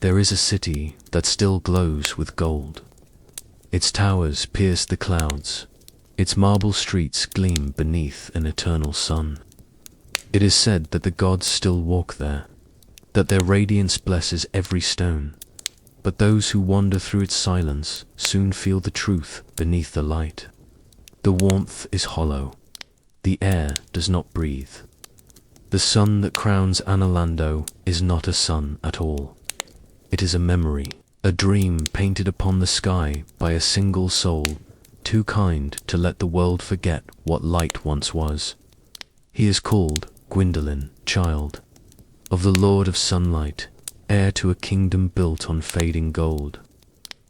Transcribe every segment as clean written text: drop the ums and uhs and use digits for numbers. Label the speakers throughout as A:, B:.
A: There is a city that still glows with gold. Its towers pierce the clouds. Its marble streets gleam beneath an eternal sun. It is said that the gods still walk there, that their radiance blesses every stone. But those who wander through its silence soon feel the truth beneath the light. The warmth is hollow. The air does not breathe. The sun that crowns Analando is not a sun at all. It is a memory, a dream painted upon the sky by a single soul, too kind to let the world forget what light once was. He is called Gwyndolin, child of the Lord of Sunlight, heir to a kingdom built on fading gold.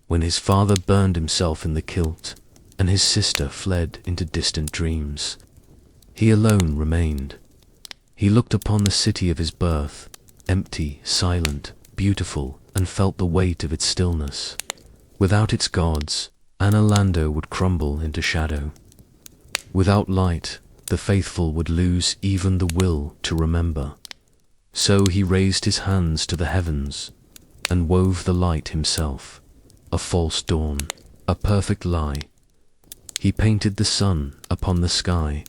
A: When his father burned himself in the kilt, and his sister fled into distant dreams, he alone remained. He looked upon the city of his birth, empty, silent, beautiful, and felt the weight of its stillness. Without its gods, Analando would crumble into shadow. Without light, the faithful would lose even the will to remember. So he raised his hands to the heavens, and wove the light himself, a false dawn, a perfect lie. He painted the sun upon the sky,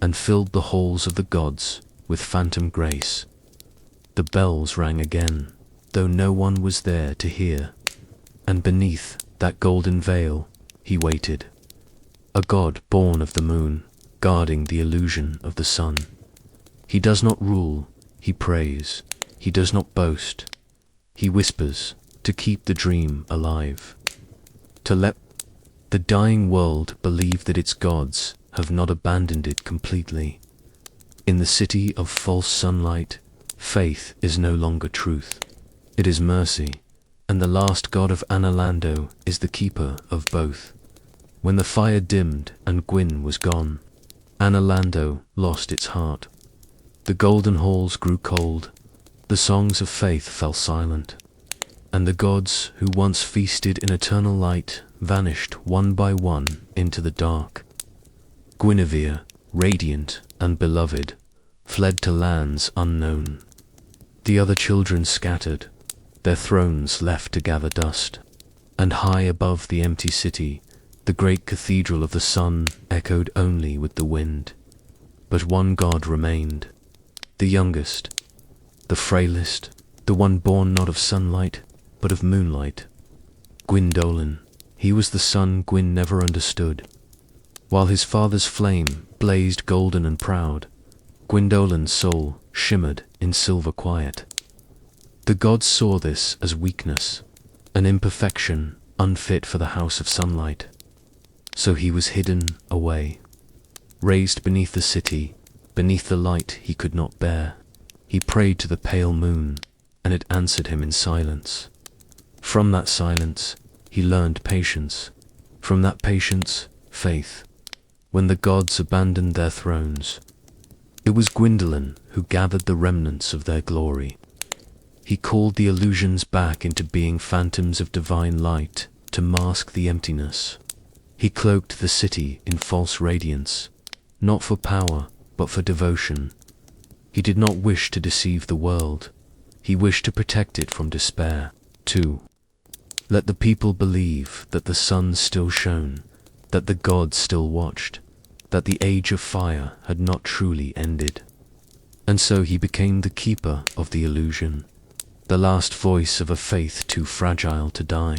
A: and filled the halls of the gods with phantom grace. The bells rang again, though no one was there to hear, and beneath that golden veil he waited, a god born of the moon, guarding the illusion of the sun. He does not rule, he prays. He does not boast, he whispers to keep the dream alive, to let the dying world believe that its gods have not abandoned it completely. In the city of false sunlight, faith is no longer truth. It is mercy, and the last god of Analando is the keeper of both. When the fire dimmed and Gwyn was gone, Analando lost its heart. The golden halls grew cold, the songs of faith fell silent, and the gods who once feasted in eternal light vanished one by one into the dark. Guinevere, radiant and beloved, fled to lands unknown. The other children scattered, their thrones left to gather dust, and high above the empty city, the great cathedral of the sun echoed only with the wind. But one god remained, the youngest, the frailest, the one born not of sunlight, but of moonlight. Gwyndolin, he was the son Gwyn never understood. While his father's flame blazed golden and proud, Gwyndolin's soul shimmered in silver quiet. The gods saw this as weakness, an imperfection unfit for the house of sunlight. So he was hidden away, raised beneath the city, beneath the light he could not bear. He prayed to the pale moon, and it answered him in silence. From that silence, he learned patience. From that patience, faith. When the gods abandoned their thrones, it was Gwyndolin who gathered the remnants of their glory. He called the illusions back into being phantoms of divine light to mask the emptiness. He cloaked the city in false radiance, not for power, but for devotion. He did not wish to deceive the world. He wished to protect it from despair. 2. Let the people believe that the sun still shone, that the gods still watched, that the age of fire had not truly ended. And so he became the keeper of the illusion, the last voice of a faith too fragile to die.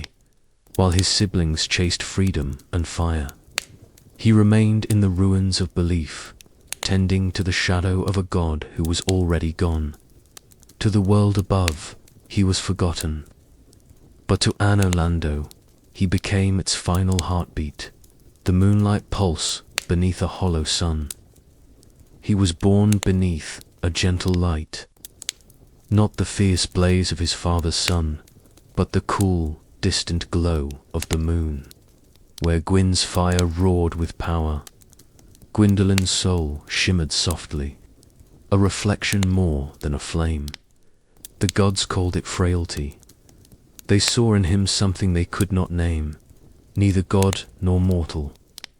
A: While his siblings chased freedom and fire, he remained in the ruins of belief, tending to the shadow of a god who was already gone. To the world above, he was forgotten. But to Anolando, he became its final heartbeat, the moonlight pulse beneath a hollow sun. He was born beneath a gentle light, not the fierce blaze of his father's sun, but the cool, distant glow of the moon. Where Gwyn's fire roared with power, Gwyndolин's soul shimmered softly, a reflection more than a flame. The gods called it frailty. They saw in him something they could not name, neither god nor mortal,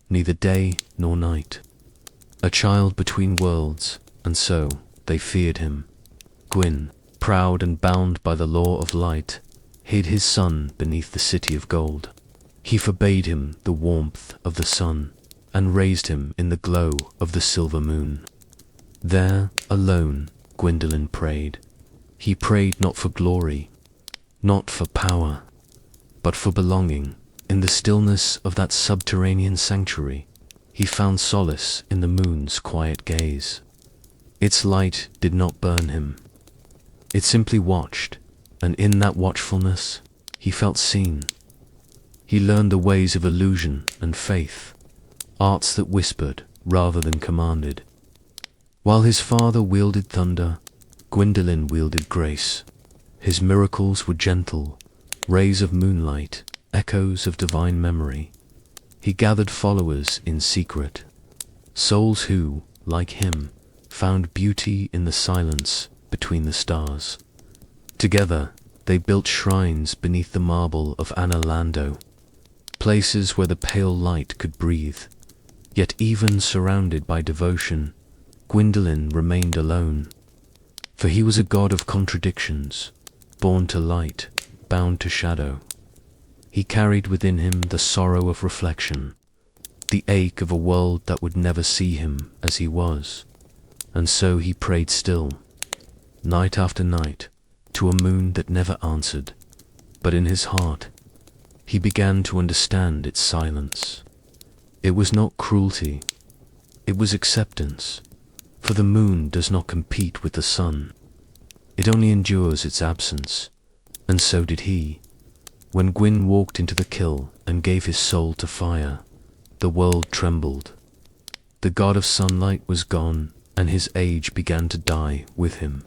A: neither day nor night. A child between worlds, and so they feared him. Gwyn, proud and bound by the law of light, hid his son beneath the city of gold. He forbade him the warmth of the sun, and raised him in the glow of the silver moon. There, alone, Gwyndolin prayed. He prayed not for glory, not for power, but for belonging. In the stillness of that subterranean sanctuary, he found solace in the moon's quiet gaze. Its light did not burn him. It simply watched, and in that watchfulness, he felt seen. He learned the ways of illusion and faith, arts that whispered rather than commanded. While his father wielded thunder, Gwyndolin wielded grace. His miracles were gentle, rays of moonlight, echoes of divine memory. He gathered followers in secret, souls who, like him, found beauty in the silence between the stars. Together, they built shrines beneath the marble of Lando, places where the pale light could breathe. Yet even surrounded by devotion, Gwyndolin remained alone. For he was a god of contradictions, born to light, bound to shadow. He carried within him the sorrow of reflection, the ache of a world that would never see him as he was. And so he prayed still, night after night, to a moon that never answered. But in his heart, he began to understand its silence. It was not cruelty, it was acceptance. For the moon does not compete with the sun. It only endures its absence. And so did he. When Gwyn walked into the kill and gave his soul to fire, the world trembled. The god of sunlight was gone, and his age began to die with him.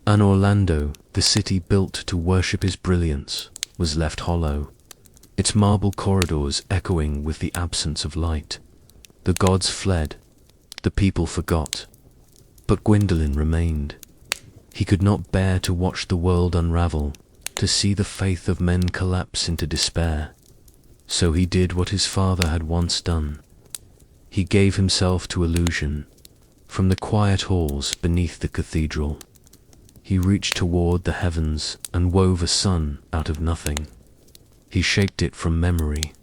A: And Orlando, the city built to worship his brilliance, was left hollow, its marble corridors echoing with the absence of light. The gods fled, the people forgot, but Gwyndolin remained. He could not bear to watch the world unravel, to see the faith of men collapse into despair. So he did what his father had once done. He gave himself to illusion. From the quiet halls beneath the cathedral, he reached toward the heavens and wove a sun out of nothing. He shaped it from memory,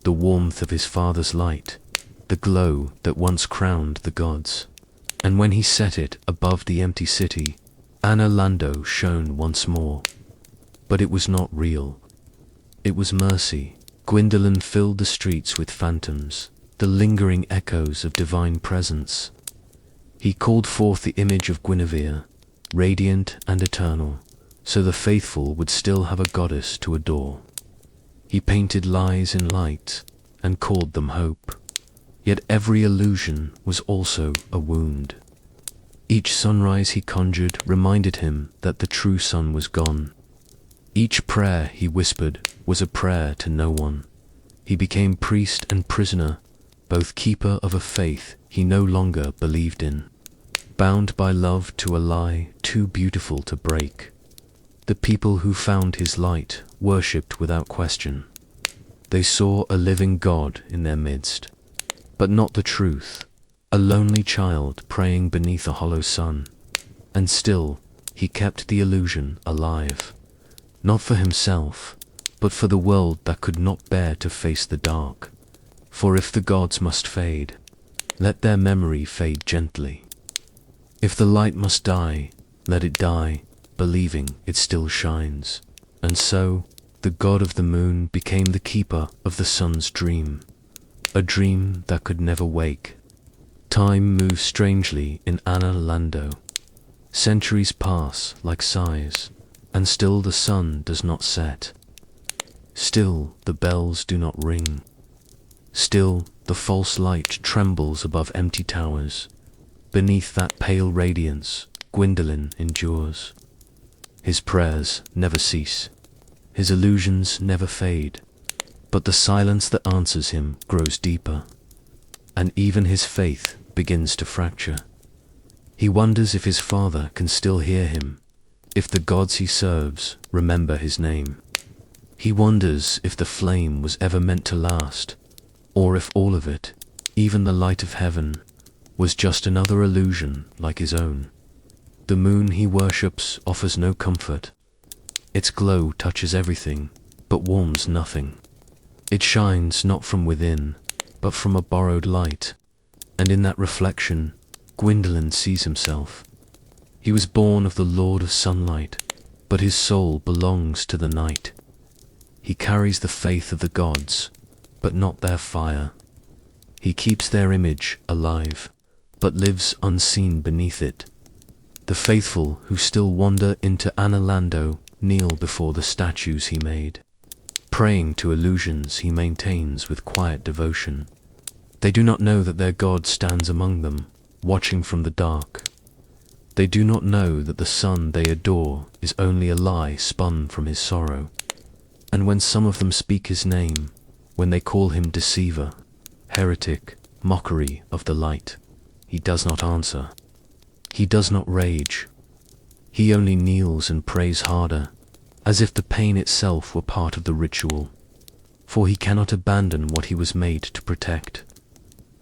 A: the warmth of his father's light, the glow that once crowned the gods. And when he set it above the empty city, Lando shone once more. But it was not real. It was mercy. Gwyndolin filled the streets with phantoms, the lingering echoes of divine presence. He called forth the image of Guinevere, radiant and eternal, so the faithful would still have a goddess to adore. He painted lies in light and called them hope. Yet every illusion was also a wound. Each sunrise he conjured reminded him that the true sun was gone. Each prayer he whispered was a prayer to no one. He became priest and prisoner, both keeper of a faith he no longer believed in, bound by love to a lie too beautiful to break. The people who found his light worshipped without question. They saw a living God in their midst, but not the truth, a lonely child praying beneath a hollow sun. And still, he kept the illusion alive, not for himself, but for the world that could not bear to face the dark. For if the gods must fade, let their memory fade gently. If the light must die, let it die, believing it still shines. And so, the god of the moon became the keeper of the sun's dream, a dream that could never wake. Time moves strangely in Lando. Centuries pass like sighs, and still the sun does not set. Still the bells do not ring. Still the false light trembles above empty towers. Beneath that pale radiance, Gwyndolin endures. His prayers never cease. His illusions never fade. But the silence that answers him grows deeper, and even his faith begins to fracture. He wonders if his father can still hear him, if the gods he serves remember his name. He wonders if the flame was ever meant to last, or if all of it, even the light of heaven, was just another illusion like his own. The moon he worships offers no comfort. Its glow touches everything, but warms nothing. It shines not from within, but from a borrowed light, and in that reflection, Gwyndolin sees himself. He was born of the Lord of Sunlight, but his soul belongs to the night. He carries the faith of the gods, but not their fire. He keeps their image alive, but lives unseen beneath it. The faithful who still wander into Analando kneel before the statues he made, praying to illusions he maintains with quiet devotion. They do not know that their God stands among them, watching from the dark. They do not know that the sun they adore is only a lie spun from his sorrow. And when some of them speak his name, when they call him deceiver, heretic, mockery of the light, he does not answer. He does not rage. He only kneels and prays harder, as if the pain itself were part of the ritual. For he cannot abandon what he was made to protect.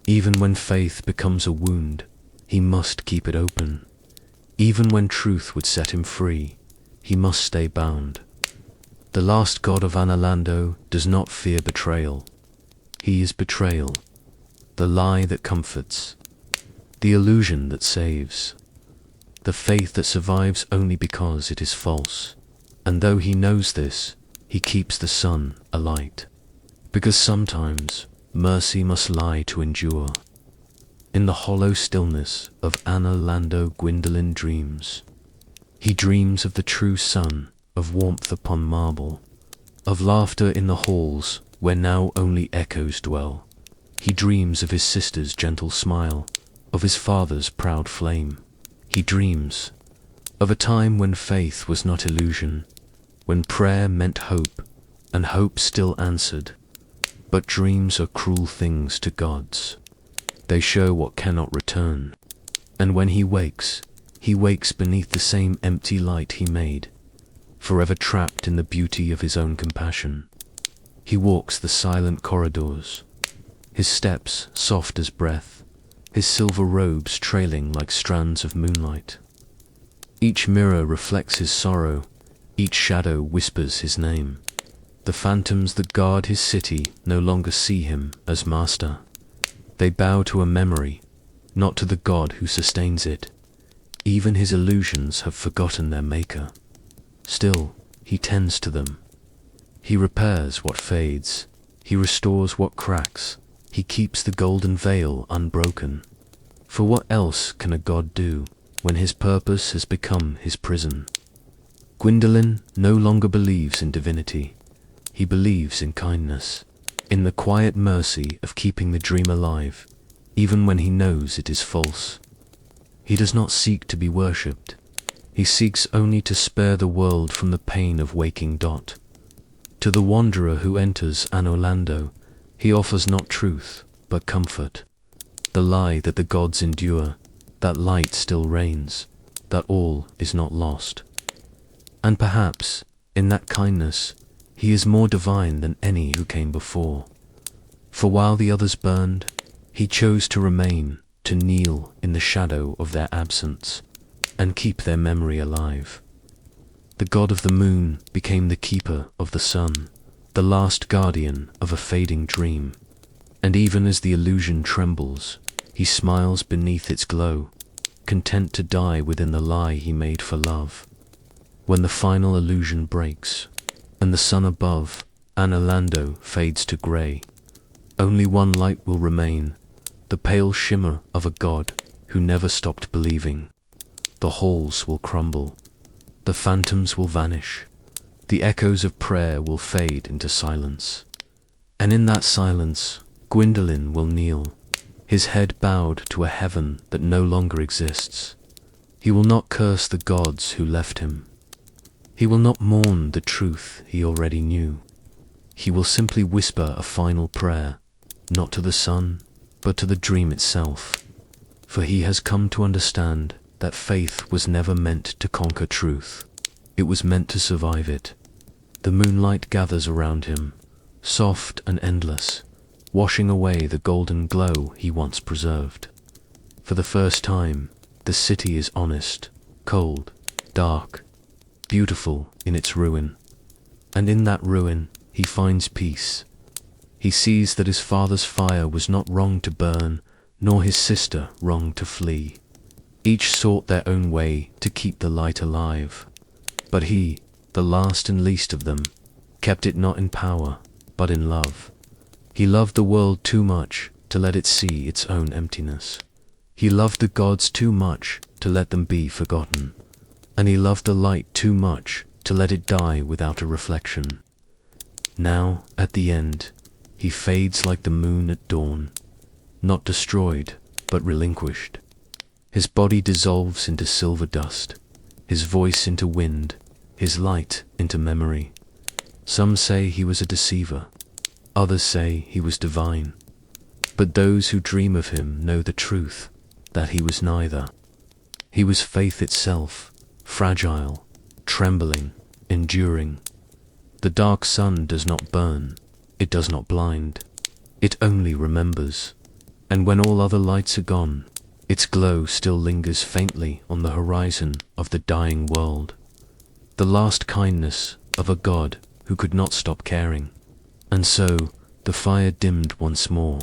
A: Even when faith becomes a wound, he must keep it open. Even when truth would set him free, he must stay bound. The last god of Analando does not fear betrayal. He is betrayal, the lie that comforts, the illusion that saves, the faith that survives only because it is false. And though he knows this, he keeps the sun alight, because sometimes mercy must lie to endure. In the hollow stillness of Analando, Gwyndolin dreams. He dreams of the true sun, of warmth upon marble, of laughter in the halls where now only echoes dwell. He dreams of his sister's gentle smile, of his father's proud flame. He dreams of a time when faith was not illusion, when prayer meant hope, and hope still answered. But dreams are cruel things to gods. They show what cannot return. And when he wakes beneath the same empty light he made, forever trapped in the beauty of his own compassion. He walks the silent corridors, his steps soft as breath, his silver robes trailing like strands of moonlight. Each mirror reflects his sorrow, each shadow whispers his name. The phantoms that guard his city no longer see him as master. They bow to a memory, not to the God who sustains it. Even his illusions have forgotten their maker. Still, he tends to them. He repairs what fades. He restores what cracks. He keeps the golden veil unbroken. For what else can a god do when his purpose has become his prison? Gwyndolin no longer believes in divinity. He believes in kindness, in the quiet mercy of keeping the dream alive, even when he knows it is false. He does not seek to be worshipped. He seeks only to spare the world from the pain of waking Dot. To the wanderer who enters Anolando, he offers not truth, but comfort. The lie that the gods endure, that light still reigns, that all is not lost. And perhaps, in that kindness, he is more divine than any who came before. For while the others burned, he chose to remain, to kneel in the shadow of their absence, and keep their memory alive. The god of the moon became the keeper of the sun, the last guardian of a fading dream. And even as the illusion trembles, he smiles beneath its glow, content to die within the lie he made for love. When the final illusion breaks, and the sun above Anolando fades to grey, only one light will remain, the pale shimmer of a god who never stopped believing. The halls will crumble, the phantoms will vanish, the echoes of prayer will fade into silence. And in that silence, Gwyndolin will kneel, his head bowed to a heaven that no longer exists. He will not curse the gods who left him. He will not mourn the truth he already knew. He will simply whisper a final prayer, not to the sun, but to the dream itself. For he has come to understand that faith was never meant to conquer truth. It was meant to survive it. The moonlight gathers around him, soft and endless, washing away the golden glow he once preserved. For the first time, the city is honest, cold, dark, beautiful in its ruin. And in that ruin, he finds peace. He sees that his father's fire was not wrong to burn, nor his sister wrong to flee. Each sought their own way to keep the light alive. But he, the last and least of them, kept it not in power, but in love. He loved the world too much to let it see its own emptiness. He loved the gods too much to let them be forgotten. And he loved the light too much to let it die without a reflection. Now, at the end, he fades like the moon at dawn, not destroyed, but relinquished. His body dissolves into silver dust, his voice into wind, his light into memory. Some say he was a deceiver, others say he was divine. But those who dream of him know the truth, that he was neither. He was faith itself, fragile, trembling, enduring. The dark sun does not burn, it does not blind, it only remembers. And when all other lights are gone, its glow still lingers faintly on the horizon of the dying world. The last kindness of a God who could not stop caring. And so the fire dimmed once more,